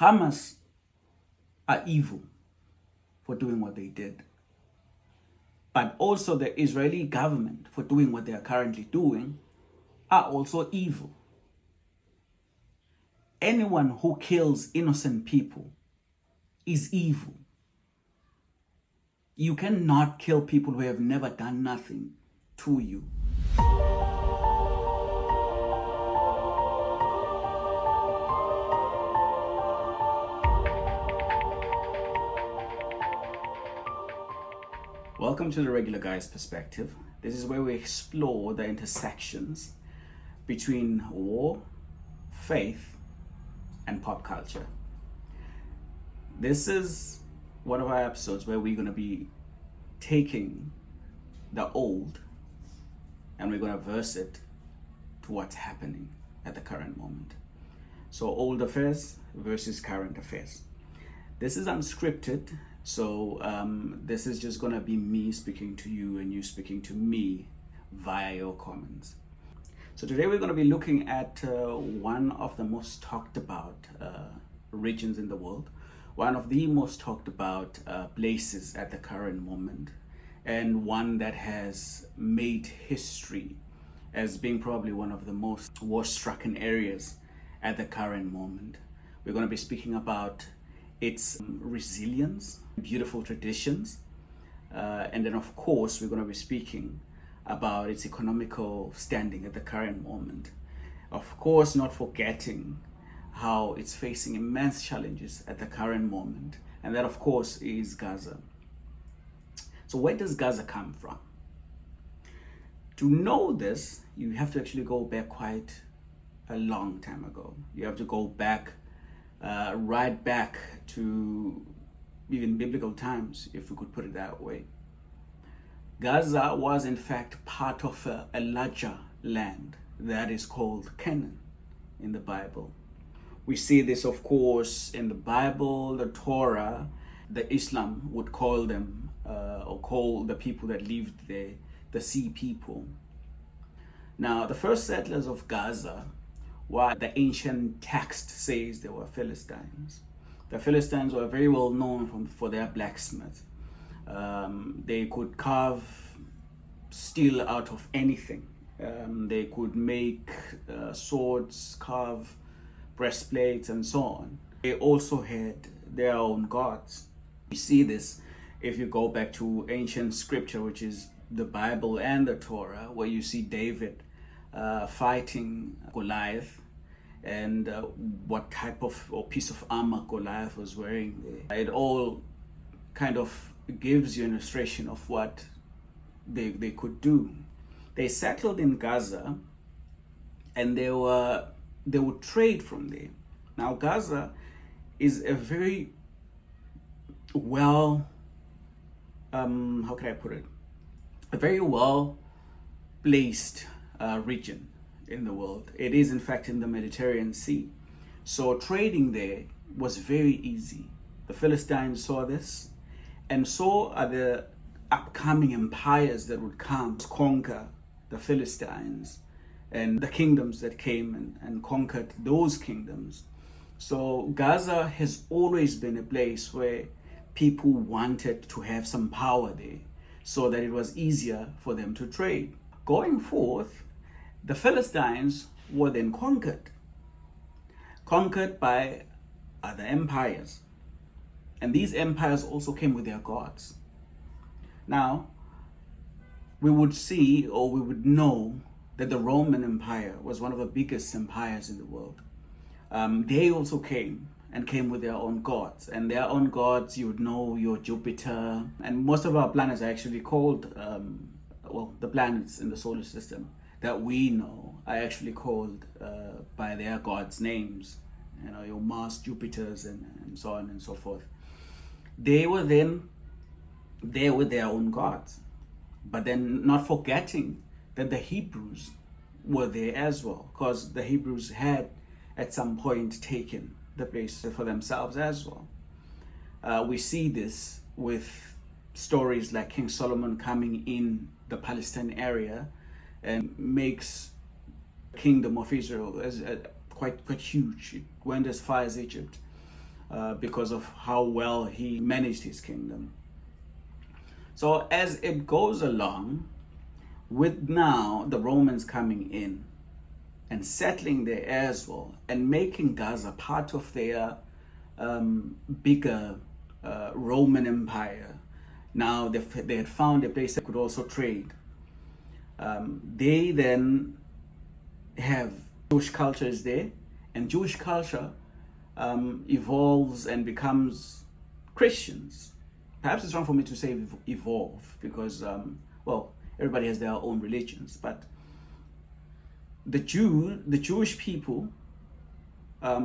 Hamas are evil for doing what they did. But also the Israeli government for doing what they are currently doing are also evil. Anyone who kills innocent people is evil. You cannot kill people who have never done nothing to you. Welcome to the Regular Guy's Perspective. This is where we explore the intersections between war, faith, and pop culture. This is one of our episodes where we're going to be taking the old and we're going to verse it to what's happening at the current moment. So old affairs versus current affairs. This is unscripted, so this is just going to be me speaking to you and you speaking to me via your comments. So today we're going to be looking at one of the most talked about regions in the world, one of the most talked about places at the current moment, and one that has made history as being probably one of the most war-stricken areas at the current moment. We're going to be speaking about its resilience, beautiful traditions, and then of course we're going to be speaking about its economical standing at the current moment. Of course, not forgetting how it's facing immense challenges at the current moment, and that of course is Gaza. So where does Gaza come from? To know this, you have to actually go back quite a long time ago. You have to go back right back to even biblical times, if we could put it that way. Gaza was in fact part of a larger land that is called Canaan in the Bible. We see this, of course, in the Bible, the Torah. The Islam would call them or call the people that lived there the Sea People. Now, the first settlers of Gaza, what the ancient text says, they were Philistines. The Philistines were very well known for their blacksmith. They could carve steel out of anything. They could make swords, carve breastplates, and so on. They also had their own gods. You see this if you go back to ancient scripture, which is the Bible and the Torah, where you see David fighting Goliath, and what type of or piece of armor Goliath was wearing there. It all kind of gives you an illustration of what they could do. They settled in Gaza, and they would trade from there. Now Gaza is a very well, how can I put it? A very well placed region in the world. It is in fact in the Mediterranean Sea. So trading there was very easy. The Philistines saw this, and so are the upcoming empires that would come to conquer the Philistines and the kingdoms that came and conquered those kingdoms. So Gaza has always been a place where people wanted to have some power there so that it was easier for them to trade. Going forth, the Philistines were then conquered by other empires. And these empires also came with their gods. Now, we would see, or we would know, that the Roman Empire was one of the biggest empires in the world. They also came with their own gods. And their own gods, you would know, your Jupiter. And most of our planets are actually called, the planets in the solar system that we know are actually called by their gods' names. You know, your Mars, Jupiters, and so on and so forth. They were then there with their own gods. But then not forgetting that the Hebrews were there as well, because the Hebrews had at some point taken the place for themselves as well. We see this with stories like King Solomon coming in the Palestine area and makes the kingdom of Israel as quite huge. It went as far as Egypt. because of how well he managed his kingdom. So as it goes along, with now the Romans coming in and settling there as well, and making Gaza part of their bigger Roman Empire. Now they had found a place that could also trade. They then have Jewish culture is there, and Jewish culture evolves and becomes Christians. Perhaps it's wrong for me to say evolve because, well, everybody has their own religions, but the Jewish people are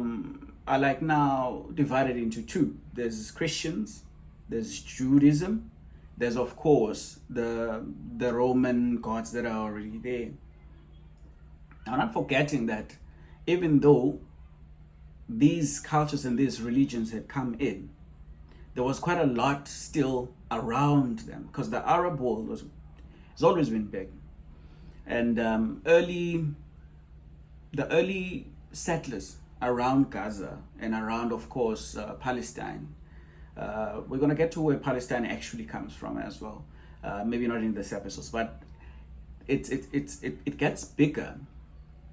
like now divided into two. There's Christians, there's Judaism, there's of course the Roman gods that are already there. Now, not forgetting that even though these cultures and these religions had come in, there was quite a lot still around them because the Arab world has always been big, and the early settlers around Gaza and around, of course, Palestine. We're going to get to where Palestine actually comes from as well. Maybe not in this episode, but it gets bigger,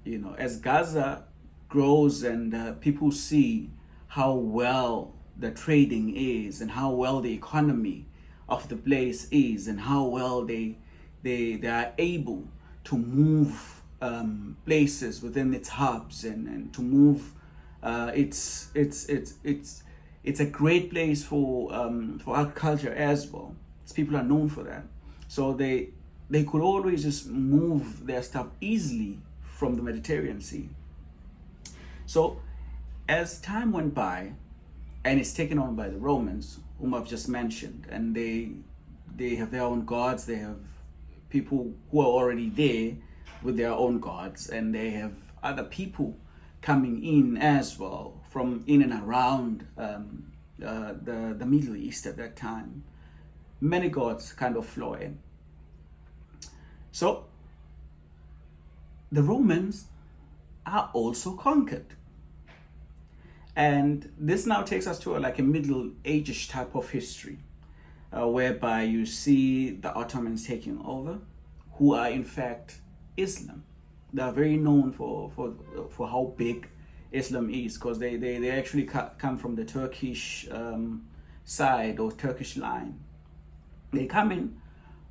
you know, as Gaza grows and people see how well the trading is and how well the economy of the place is and how well they are able to move places within its hubs and to move. It's a great place for agriculture as well. People are known for that, so they could always just move their stuff easily from the Mediterranean Sea. So as time went by, and it's taken on by the Romans, whom I've just mentioned, and they have their own gods. They have people who are already there with their own gods, and they have other people coming in as well from in and around the Middle East at that time. Many gods kind of flow in. So the Romans are also conquered. And this now takes us to like a Middle Age-ish type of history, whereby you see the Ottomans taking over, who are in fact Islam. They are very known for how big Islam is, because they actually come from the Turkish side or Turkish line. They come in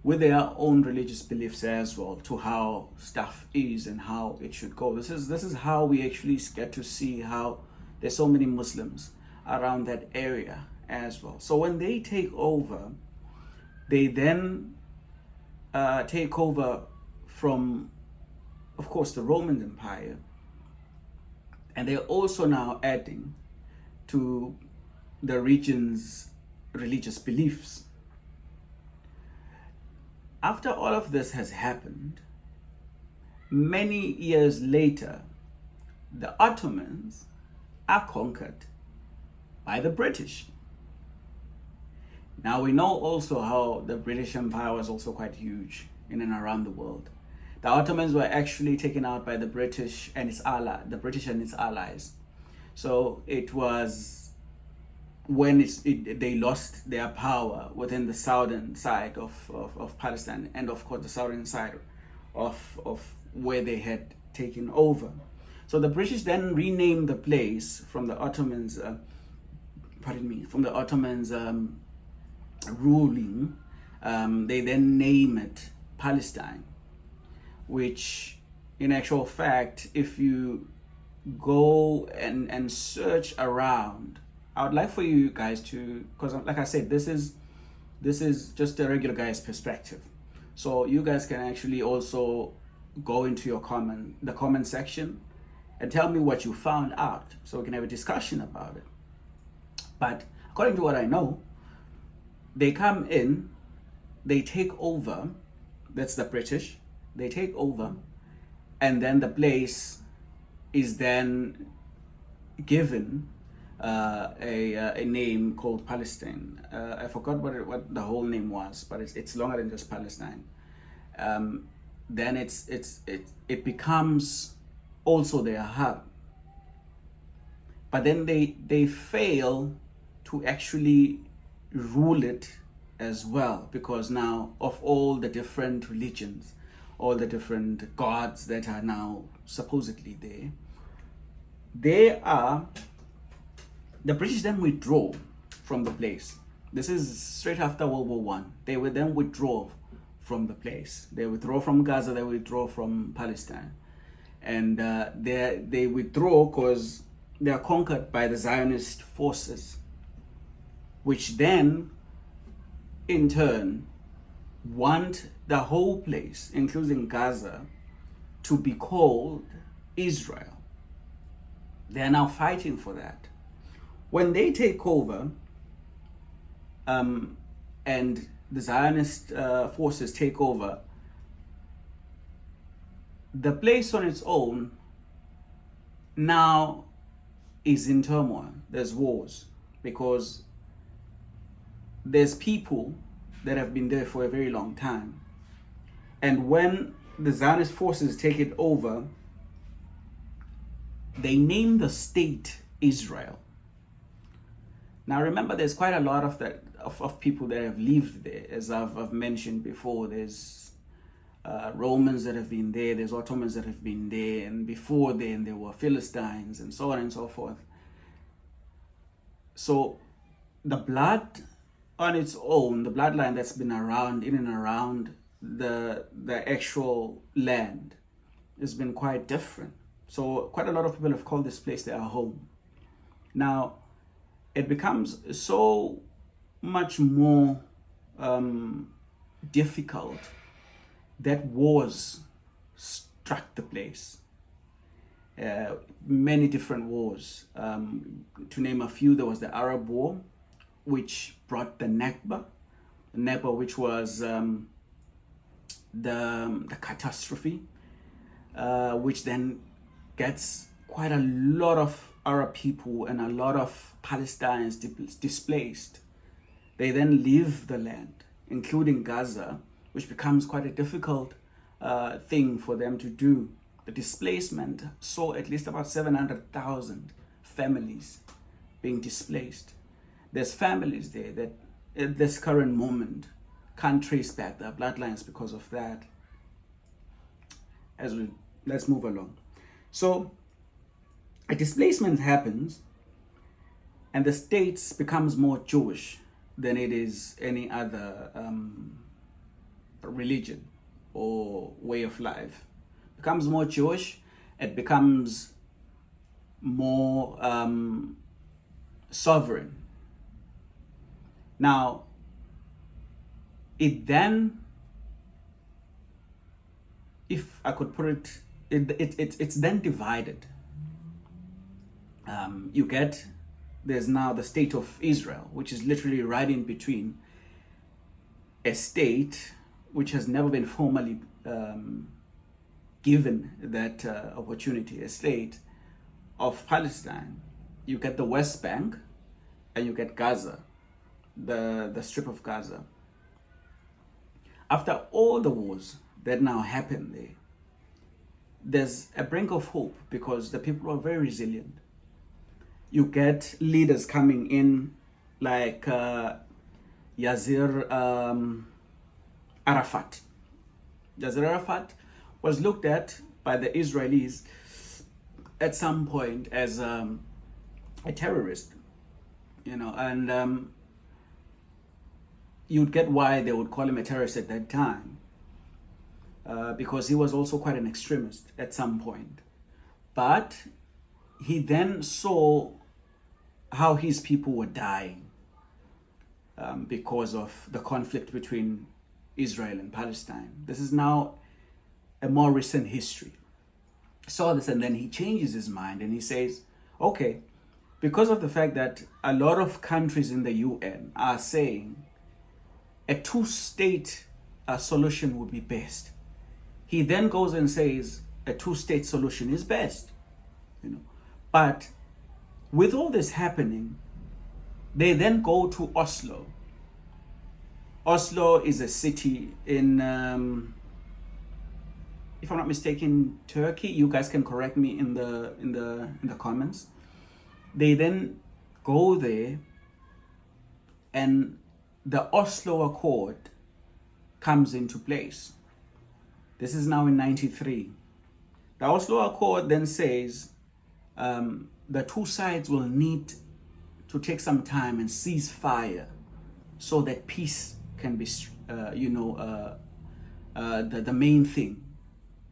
with their own religious beliefs as well to how stuff is and how it should go. This is how we actually get to see how there's so many Muslims around that area as well. So when they take over, they then take over from, of course, the Roman Empire, and they're also now adding to the region's religious beliefs. After all of this has happened, many years later, the Ottomans are conquered by the British. Now we know also how the British Empire was also quite huge in and around the world. The Ottomans were actually taken out by the British and its allies. So it was when they lost their power within the southern side of Palestine, and of course the southern side of where they had taken over. So the British then renamed the place from the Ottomans, ruling. They then name it Palestine, which in actual fact, if you go and search around, I would like for you guys to, because like I said, this is just a regular guy's perspective. So you guys can actually also go into your the comment section and tell me what you found out, so we can have a discussion about it. But according to what I know, they come in, they take over. That's the British. They take over, and then the place is then given a name called Palestine. I forgot what the whole name was, but it's longer than just Palestine. Then it becomes also their hub. but then they fail to actually rule it as well, because now of all the different religions, all the different gods that are now supposedly there, the British then withdraw from the place. This is straight after World War One. They would then withdraw from the place. They withdraw from Gaza, they withdraw from Palestine. And they withdraw because they are conquered by the Zionist forces, which then in turn want the whole place, including Gaza, to be called Israel. They are now fighting for that. When they take over, and the Zionist forces take over, the place on its own now is in turmoil. There's wars, because there's people that have been there for a very long time. And when the Zionist forces take it over, they name the state Israel. Now remember, there's quite a lot of people that have lived there. As I've mentioned before, there's Romans that have been there, there's Ottomans that have been there, and before then there were Philistines, and so on and so forth. So the blood on its own, the bloodline that's been around, in and around the actual land, has been quite different. So quite a lot of people have called this place their home. Now, it becomes so much more difficult that wars struck the place. Many different wars. To name a few, there was the Arab War, which brought the Nakba, which was the catastrophe, which then gets quite a lot of Arab people and a lot of Palestinians displaced. They then leave the land, including Gaza, which becomes quite a difficult thing for them to do. The displacement saw at least about 700,000 families being displaced. There's families there that at this current moment can't trace back their bloodlines because of that. Let's move along. So a displacement happens, and the state becomes more Jewish than it is any other religion or way of life. It becomes more Jewish. It becomes more sovereign. Now, it then, if I could put it, it's then divided. There's now the state of Israel, which is literally right in between a state which has never been formally given that opportunity, a state of Palestine. You get the West Bank, and you get Gaza, the strip of Gaza. After all the wars that now happen there, there's a brink of hope, because the people are very resilient. You get leaders coming in like Yasser Arafat. Yasser Arafat was looked at by the Israelis at some point as a terrorist, and you'd get why they would call him a terrorist at that time, because he was also quite an extremist at some point. But he then saw how his people were dying because of the conflict between Israel and Palestine. This is now a more recent history. Saw this, and then he changes his mind and he says, okay, because of the fact that a lot of countries in the UN are saying a two-state solution would be best, he then goes and says a two-state solution is best. But with all this happening, they then go to Oslo. Oslo is a city in, if I'm not mistaken, Turkey. You guys can correct me in the comments. They then go there, and the Oslo Accord comes into place. This is now in 93. The Oslo Accord then says the two sides will need to take some time and cease fire so that peace can be, the main thing.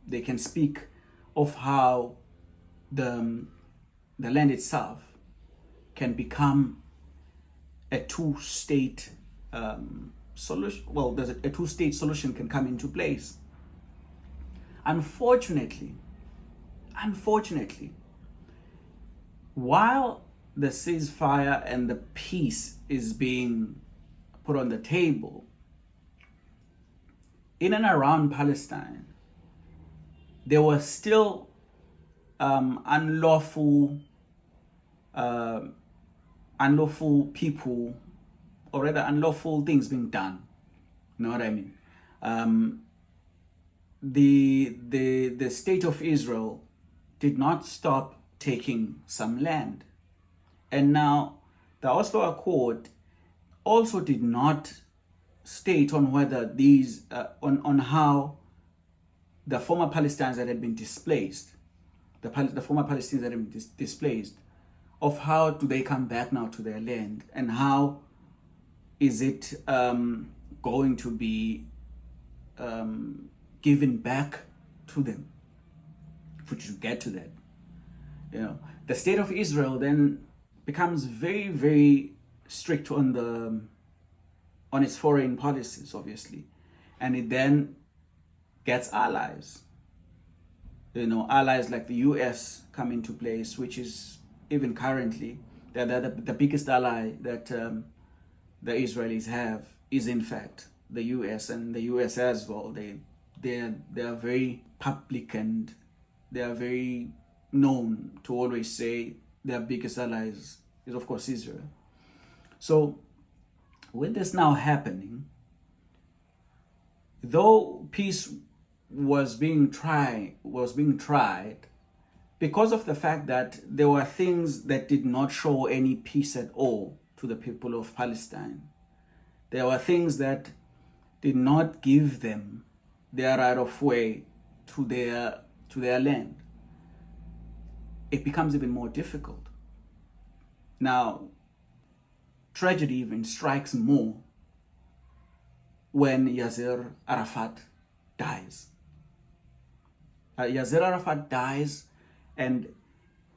They can speak of how the land itself can become a two-state solution. Well, there's a two-state solution can come into place. Unfortunately, while the ceasefire and the peace is being put on the table, in and around Palestine, there were still unlawful people, or rather unlawful things being done. You know what I mean? The state of Israel did not stop taking some land. And now the Oslo Accord also did not state on whether these, on how the former Palestinians that had been displaced, the former Palestinians that had been displaced, of how do they come back now to their land, and how is it going to be given back to them, which you get to that. The state of Israel then becomes very, very strict on its foreign policies, obviously, and it then gets allies. Allies like the US come into place, which is even currently the biggest ally that the Israelis have is in fact the US, and the US as well. They are very public, and they are very known to always say their biggest allies is of course Israel. So with this now happening, though peace was being tried, because of the fact that there were things that did not show any peace at all to the people of Palestine. There were things that did not give them their right of way to their land. It becomes even more difficult. Now, tragedy even strikes more when Yasser Arafat dies. Yasser Arafat dies, and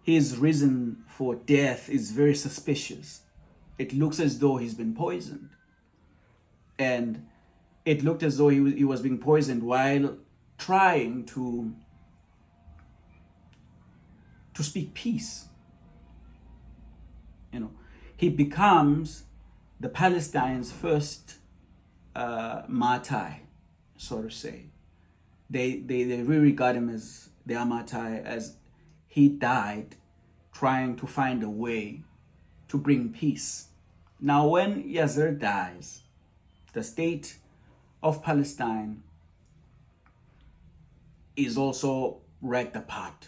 his reason for death is very suspicious. It looks as though he's been poisoned. And it looked as though he was being poisoned while trying to speak peace. He becomes the Palestinians' first martyr, so to say. They really regard him as their martyr, as he died trying to find a way to bring peace. Now, when Yasser dies, the state of Palestine is also ripped apart.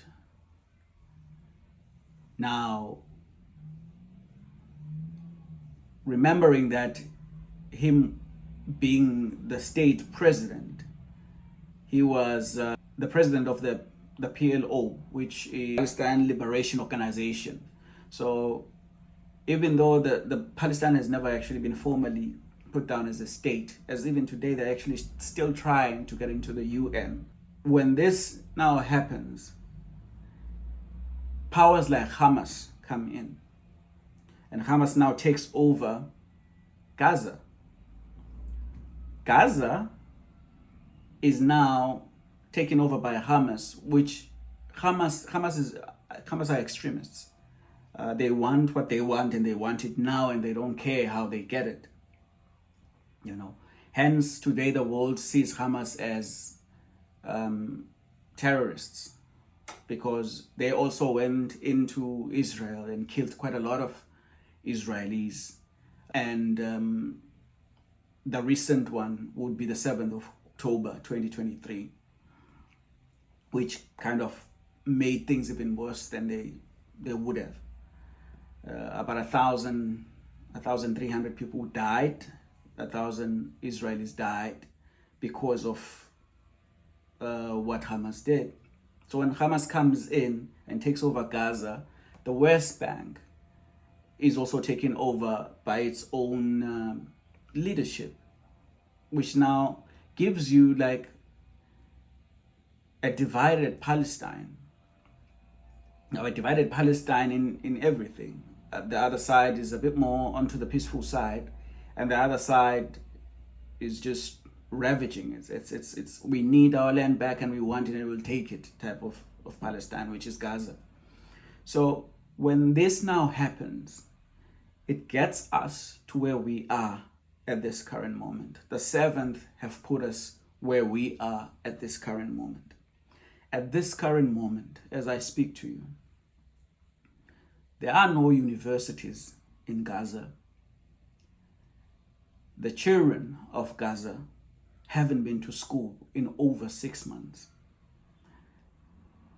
Now, remembering that him being the state president, he was the president of the PLO, which is Palestine Liberation Organization. So even though the Palestine has never actually been formally put down as a state, as even today they're actually still trying to get into the UN. When this now happens, powers like Hamas come in, and Hamas now takes over Gaza. Gaza is now taken over by Hamas, which Hamas are extremists. They want what they want, and they want it now, and they don't care how they get it. Hence today the world sees Hamas as terrorists, because they also went into Israel and killed quite a lot of Israelis. And the recent one would be the 7th of October 2023, which kind of made things even worse than they would have. About 1,300 people died. 1,000 Israelis died because of what Hamas did. So when Hamas comes in and takes over Gaza, the West Bank is also taken over by its own leadership, which now gives you like a divided Palestine. Now, a divided Palestine in everything. The other side is a bit more onto the peaceful side, and the other side is just ravaging. It's we need our land back and we want it and we'll take it type of Palestine, which is Gaza. So when this now happens, it gets us to where we are at this current moment. The seventh have put us where we are at this current moment. At this current moment, as I speak to you, there are no universities in Gaza. The children of Gaza haven't been to school in over 6 months.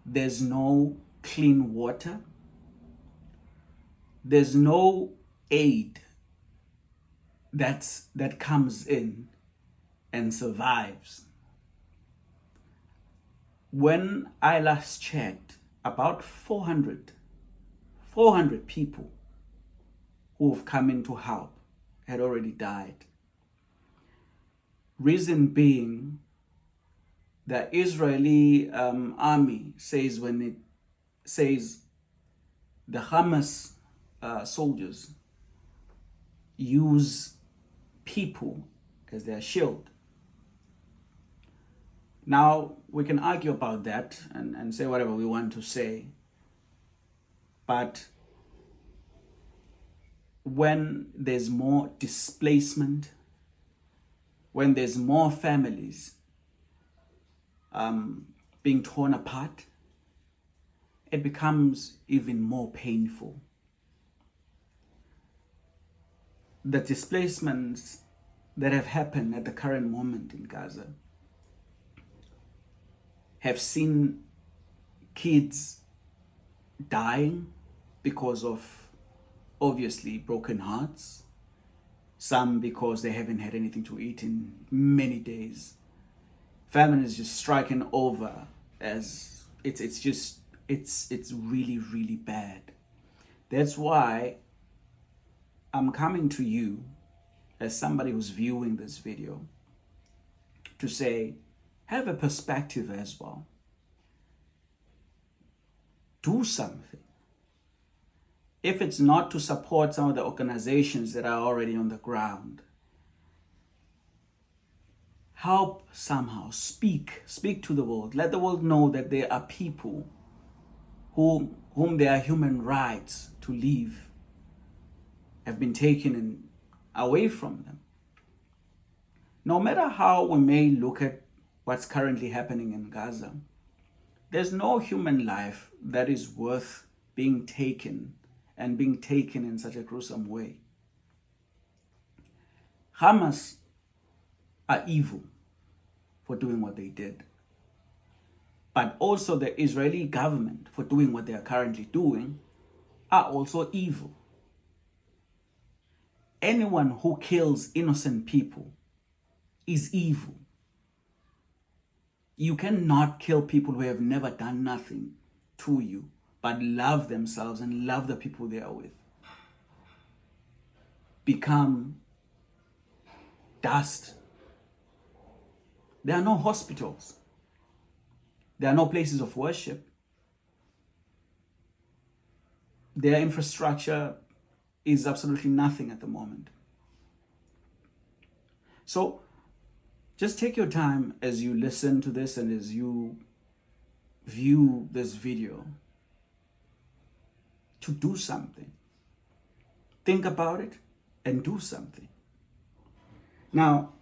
There's no clean water. There's no aid that comes in and survives. When I last checked, about 400 people who have come in to help had already died. Reason being, the Israeli army says when it says the Hamas soldiers use people as their shield. Now, we can argue about that and say whatever we want to say, but when there's more displacement, when there's more families being torn apart, it becomes even more painful. The displacements that have happened at the current moment in Gaza have seen kids dying because of obviously broken hearts, some because they haven't had anything to eat in many days. Families just striking over as it's really, really bad. That's why I'm coming to you as somebody who's viewing this video to say, have a perspective as well. Do something. If it's not to support some of the organizations that are already on the ground, help somehow, speak to the world. Let the world know that there are people whom their human rights to live have been taken away from them. No matter how we may look at what's currently happening in Gaza, there's no human life that is worth being taken in such a gruesome way. Hamas are evil for doing what they did, but also the Israeli government for doing what they are currently doing are also evil. Anyone who kills innocent people is evil. You cannot kill people who have never done nothing to you, but love themselves and love the people they are with. Become dust. There are no hospitals. There are no places of worship. Their infrastructure is absolutely nothing at the moment. So just take your time as you listen to this and as you view this video to do something. Think about it and do something. Now,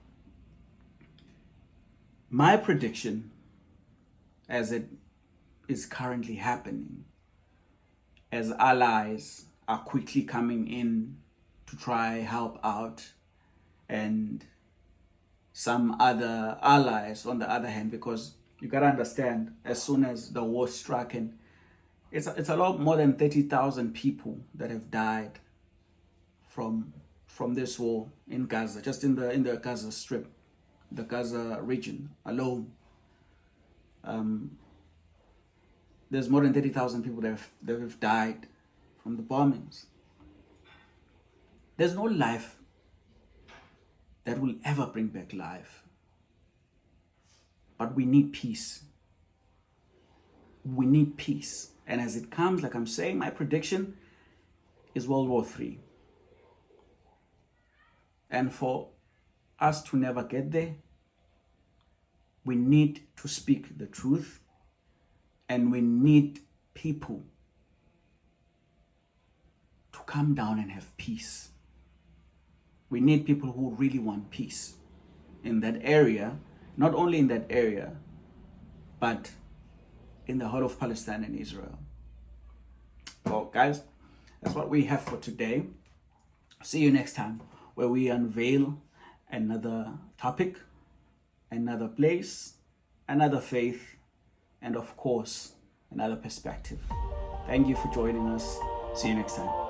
my prediction, as it is currently happening, as allies are quickly coming in to try help out, and some other allies on the other hand, because you gotta understand, as soon as the war struck and It's a lot more than 30,000 people that have died from this war in Gaza, just in the Gaza Strip, the Gaza region alone. There's more than 30,000 people that have died from the bombings. There's no life that will ever bring back life. But we need peace. We need peace. And as it comes, like I'm saying, my prediction is World War III. And for us to never get there, we need to speak the truth, and we need people to come down and have peace. We need people who really want peace in that area, not only in that area, but in the whole of Palestine and Israel. Well, guys, that's what we have for today. See you next time, where we unveil another topic, another place, another faith, and of course, another perspective. Thank you for joining us. See you next time.